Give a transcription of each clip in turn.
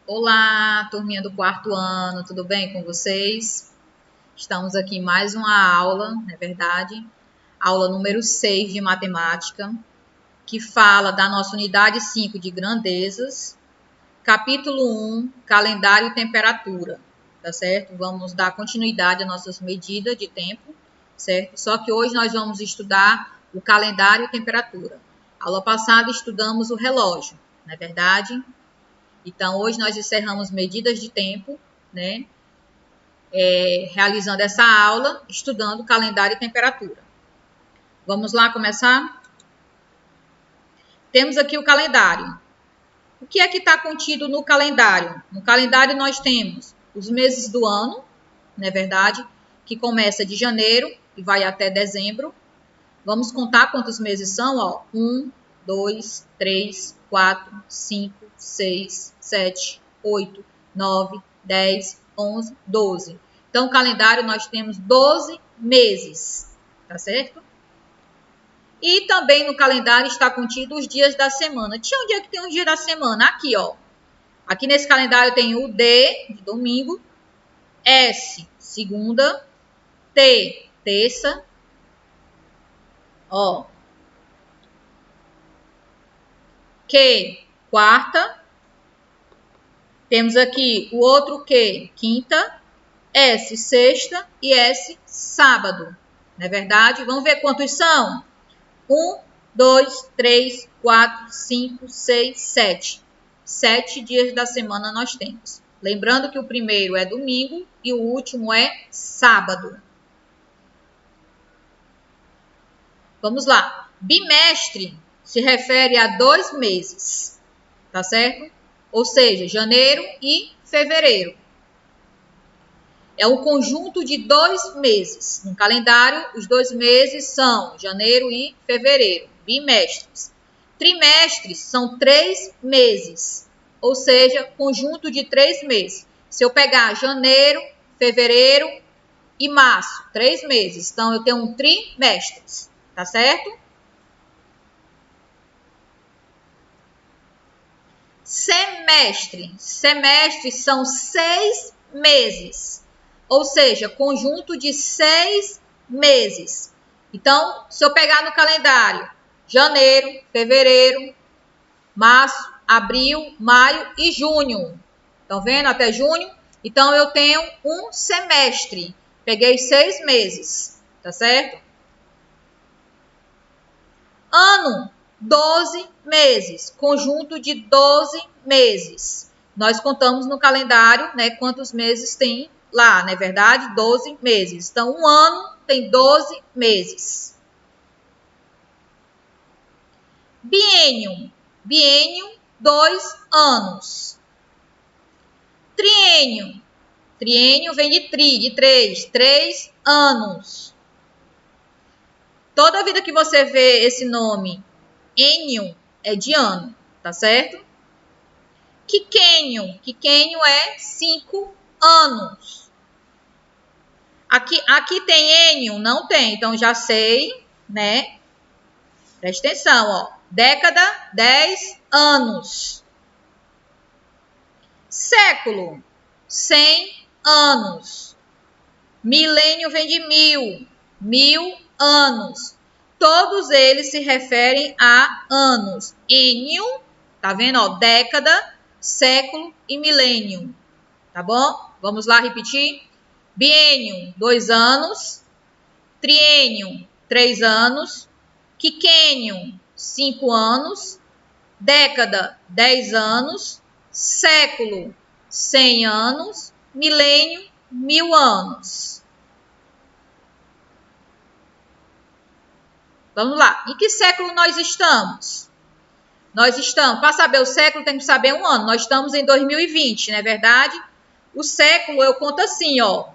Olá, turminha do quarto ano, tudo bem com vocês? Estamos aqui em mais uma aula, não é verdade? Aula número 6 de matemática, que fala da nossa unidade 5 de grandezas, capítulo 1, calendário e temperatura, tá certo? Vamos dar continuidade às nossas medidas de tempo, certo? Só que hoje nós vamos estudar o calendário e temperatura. Aula passada estudamos o relógio, não é verdade? Então, hoje nós encerramos medidas de tempo, né? Realizando essa aula, estudando calendário e temperatura. Vamos lá começar? Temos aqui o calendário. O que é que está contido no calendário? No calendário nós temos os meses do ano, não é verdade? Que começa de janeiro e vai até dezembro. Vamos contar quantos meses são, ó. 1, 2, 3, 4, 5, 6, 7, 8, 9, 10, 11, 12. Então, o calendário nós temos 12 meses, tá certo? E também no calendário está contido os dias da semana. Tia, onde é que tem os dias da semana? Aqui, ó. Aqui nesse calendário tem o D, de domingo, S, segunda, T, terça, ó. Q, quarta. Temos aqui o outro Q, quinta. S, sexta. E S, sábado. Não é verdade? Vamos ver quantos são? 1, 2, 3, 4, 5, 6, 7. 7 dias da semana nós temos. Lembrando que o primeiro é domingo e o último é sábado. Vamos lá. Bimestre se refere a 2 meses, tá certo? Ou seja, janeiro e fevereiro. É um conjunto de 2 meses. No calendário, os 2 meses são janeiro e fevereiro, bimestres. Trimestres são 3 meses, ou seja, conjunto de 3 meses. Se eu pegar janeiro, fevereiro e março, 3 meses, então eu tenho um trimestre, tá certo? Semestre. Semestres são 6 meses, ou seja, conjunto de 6 meses. Então, se eu pegar no calendário janeiro, fevereiro, março, abril, maio e junho. Estão vendo até junho? Então, eu tenho um semestre. Peguei 6 meses, tá certo? Ano, 12 meses, conjunto de 12 meses. Nós contamos no calendário, né, quantos meses tem lá, não é verdade? 12 meses. Então, um ano tem 12 meses. Biênio, biênio, 2 anos. Triênio, triênio vem de 3 anos. Toda vida que você vê esse nome, ênio, é de ano, tá certo? Quinquênio, quinquênio é 5 anos. Aqui tem ênio? Não tem, então já sei, né? Presta atenção, ó. Década, 10 anos. Século, 100 anos. Milênio vem de 1000, 1000 anos. Todos eles se referem a anos. Ênio, tá vendo? Ó, década, século e milênio. Tá bom? Vamos lá repetir. Biênio, 2 anos. Triênio, 3 anos. Quinquênio, 5 anos. Década, 10 anos. Século, 100 anos. Milênio, 1000 anos. Vamos lá. Em que século nós estamos? Nós estamos, para saber o século, tem que saber um ano. Nós estamos em 2020, não é verdade? O século eu conto assim, ó.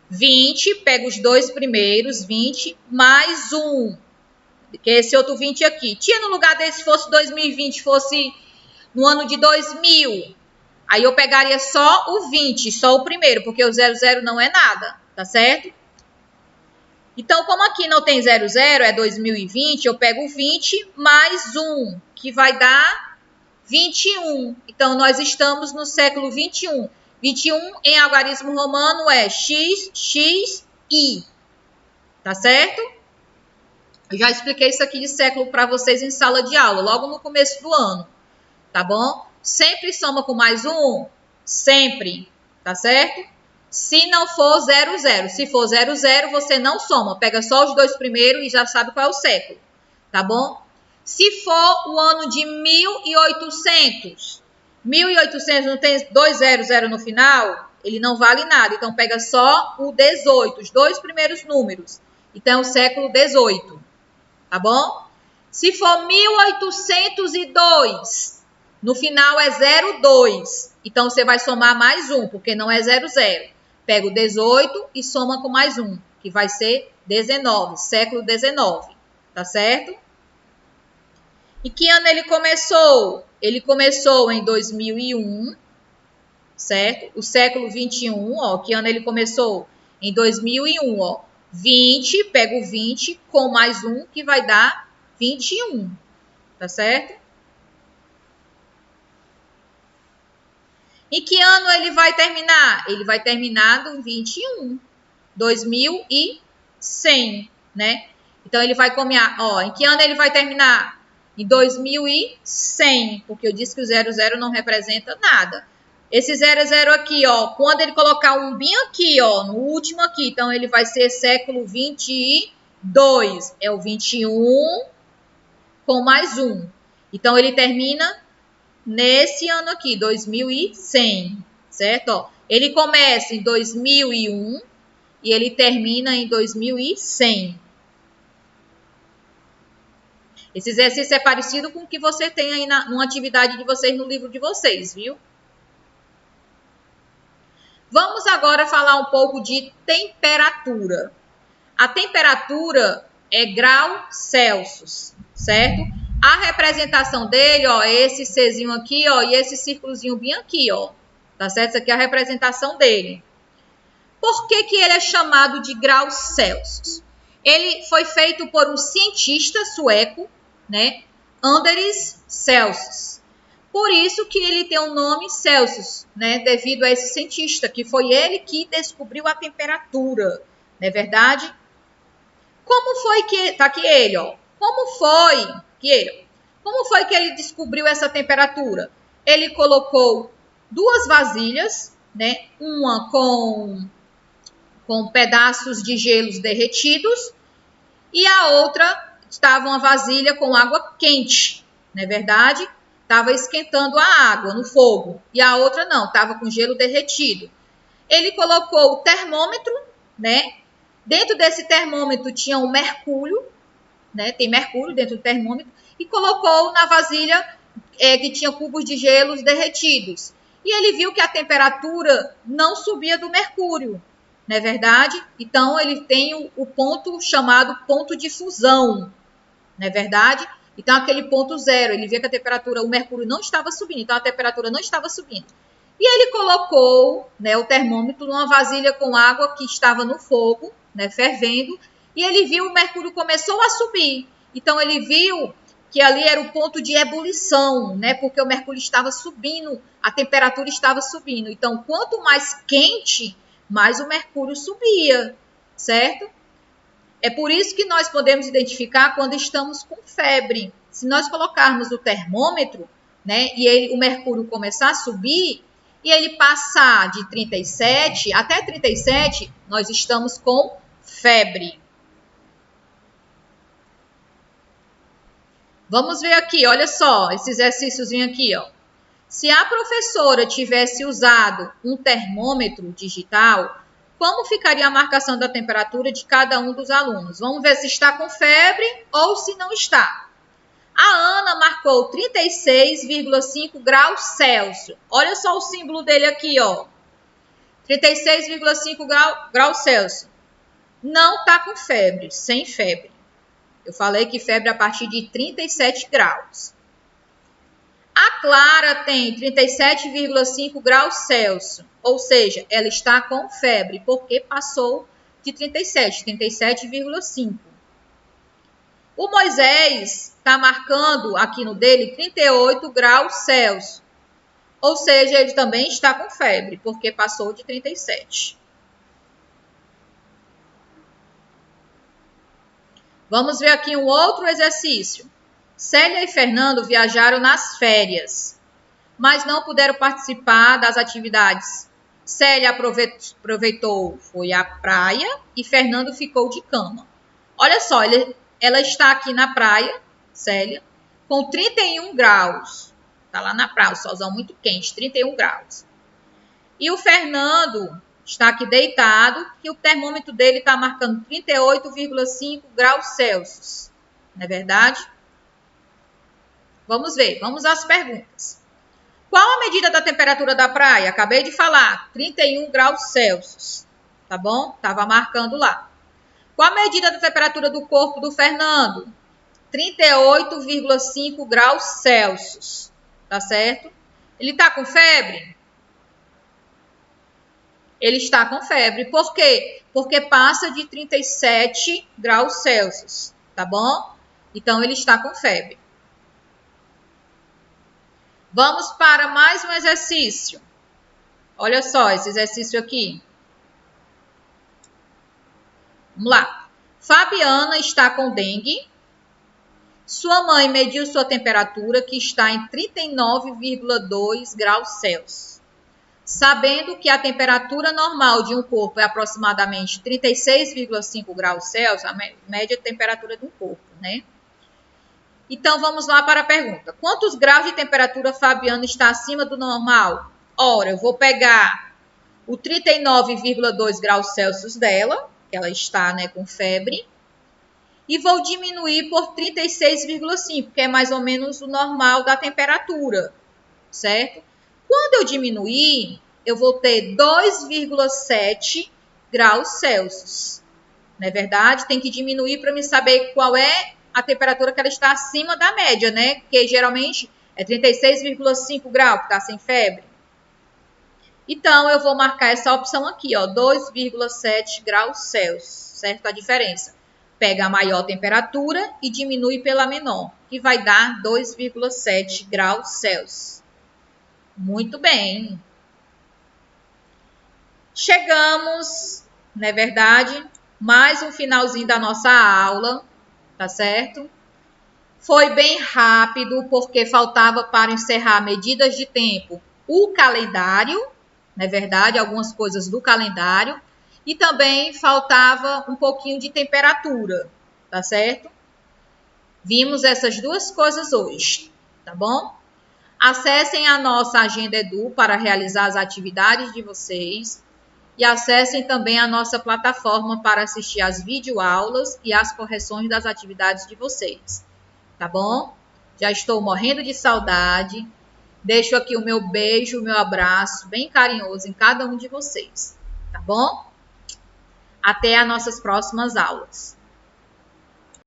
20, pego os dois primeiros, 20, mais 1. Que é esse outro 20 aqui. Tinha no lugar desse, fosse 2020, fosse no ano de 2000. Aí eu pegaria só o 20, só o primeiro, porque o 00 não é nada, tá certo? Então, como aqui não tem 00, é 2020, eu pego 20 mais 1, que vai dar 21. Então, nós estamos no século 21. 21 em algarismo romano é x, x, i. Tá certo? Eu já expliquei isso aqui de século para vocês em sala de aula, logo no começo do ano. Tá bom? Sempre soma com mais um? Sempre. Tá certo? Se não for 00. Se for 00, você não soma. Pega só os dois primeiros e já sabe qual é o século. Tá bom? Se for o ano de 1800, 1800 não tem 200 no final, ele não vale nada. Então, pega só o 18, os dois primeiros números. Então, é o século 18. Tá bom? Se for 1802, no final é 02. Então, você vai somar mais um, porque não é 00. Pega o 18 e soma com mais um, que vai ser 19, século 19. Tá certo? E que ano ele começou? Ele começou em 2001, certo? O século 21, ó, que ano ele começou? Em 2001, ó. 20, pega o 20 com mais um, que vai dar 21, tá certo? E que ano ele vai terminar? Ele vai terminar no 21, 2100, né? Então, ele vai comer, ó, em que ano ele vai terminar? Em 2100, porque eu disse que o 00 não representa nada. Esse 00 aqui, ó, quando ele colocar um bem aqui, ó, no último aqui, então ele vai ser século 22. É o 21 com mais um. Então, ele termina nesse ano aqui, 2100, certo? Ó, ele começa em 2001 e ele termina em 2100. Esse exercício é parecido com o que você tem aí numa atividade de vocês no livro de vocês, viu? Vamos agora falar um pouco de temperatura. A temperatura é grau Celsius, certo? A representação dele, ó, é esse Czinho aqui, ó, e esse círculozinho bem aqui, ó. Tá certo? Isso aqui é a representação dele. Por que que ele é chamado de grau Celsius? Ele foi feito por um cientista sueco, né? Anders Celsius. Por isso que ele tem o nome Celsius, né? Devido a esse cientista, que foi ele que descobriu a temperatura, não é verdade? Como foi que... Tá aqui ele, ó. Como foi que ele descobriu essa temperatura? Ele colocou duas vasilhas, né? Uma com pedaços de gelos derretidos e a outra estava uma vasilha com água quente, não é verdade? Estava esquentando a água no fogo. E a outra não, estava com gelo derretido. Ele colocou o termômetro, né? Dentro desse termômetro tinha um mercúrio, né? Tem mercúrio dentro do termômetro. E colocou na vasilha que tinha cubos de gelos derretidos. E ele viu que a temperatura não subia do mercúrio, não é verdade? Então, ele tem o ponto chamado ponto de fusão, não é verdade? Então, aquele ponto zero, ele vê que a temperatura, o mercúrio não estava subindo, então a temperatura não estava subindo. E ele colocou, né, o termômetro numa vasilha com água que estava no fogo, né, fervendo, e ele viu o mercúrio começou a subir. Então, ele viu que ali era o ponto de ebulição, né, porque o mercúrio estava subindo, a temperatura estava subindo. Então, quanto mais quente, mais o mercúrio subia, certo? É por isso que nós podemos identificar quando estamos com febre. Se nós colocarmos o termômetro, né, e o mercúrio começar a subir, e ele passar de 37 até 37, nós estamos com febre. Vamos ver aqui, olha só, esse exercíciozinho aqui, ó. Se a professora tivesse usado um termômetro digital, como ficaria a marcação da temperatura de cada um dos alunos? Vamos ver se está com febre ou se não está. A Ana marcou 36,5 graus Celsius. Olha só o símbolo dele aqui, ó. 36,5 graus Celsius. Não está com febre, sem febre. Eu falei que febre a partir de 37 graus. A Clara tem 37,5 graus Celsius, ou seja, ela está com febre, porque passou de 37,5. O Moisés está marcando aqui no dele 38 graus Celsius. Ou seja, ele também está com febre, porque passou de 37. Vamos ver aqui um outro exercício. Célia e Fernando viajaram nas férias, mas não puderam participar das atividades. Célia aproveitou, foi à praia e Fernando ficou de cama. Olha só, ela está aqui na praia, Célia, com 31 graus. Está lá na praia, o solzão muito quente, 31 graus. E o Fernando está aqui deitado, e o termômetro dele está marcando 38,5 graus Celsius. Não é verdade? Vamos ver, vamos às perguntas. Qual a medida da temperatura da praia? Acabei de falar, 31 graus Celsius. Tá bom? Estava marcando lá. Qual a medida da temperatura do corpo do Fernando? 38,5 graus Celsius. Tá certo? Ele está com febre? Ele está com febre. Por quê? Porque passa de 37 graus Celsius. Tá bom? Então, ele está com febre. Vamos para mais um exercício. Olha só esse exercício aqui. Vamos lá. Fabiana está com dengue. Sua mãe mediu sua temperatura, que está em 39,2 graus Celsius. Sabendo que a temperatura normal de um corpo é aproximadamente 36,5 graus Celsius, a média temperatura de um corpo, né? Então, vamos lá para a pergunta. Quantos graus de temperatura Fabiana está acima do normal? Ora, eu vou pegar o 39,2 graus Celsius dela, que ela está, né, com febre, e vou diminuir por 36,5, que é mais ou menos o normal da temperatura, certo? Quando eu diminuir, eu vou ter 2,7 graus Celsius. Não é verdade? Tem que diminuir para me saber qual é a temperatura que ela está acima da média, né? Porque geralmente é 36,5 graus, que está sem febre. Então, eu vou marcar essa opção aqui, ó, 2,7 graus Celsius, certo? A diferença. Pega a maior temperatura e diminui pela menor, que vai dar 2,7 graus Celsius. Muito bem. Chegamos, não é verdade? Mais um finalzinho da nossa aula. Tá certo? Foi bem rápido, porque faltava para encerrar medidas de tempo o calendário, não é verdade? Algumas coisas do calendário. E também faltava um pouquinho de temperatura, tá certo? Vimos essas duas coisas hoje, tá bom? Acessem a nossa Agenda Edu para realizar as atividades de vocês. E acessem também a nossa plataforma para assistir às videoaulas e às correções das atividades de vocês. Tá bom? Já estou morrendo de saudade. Deixo aqui o meu beijo, o meu abraço bem carinhoso em cada um de vocês. Tá bom? Até as nossas próximas aulas.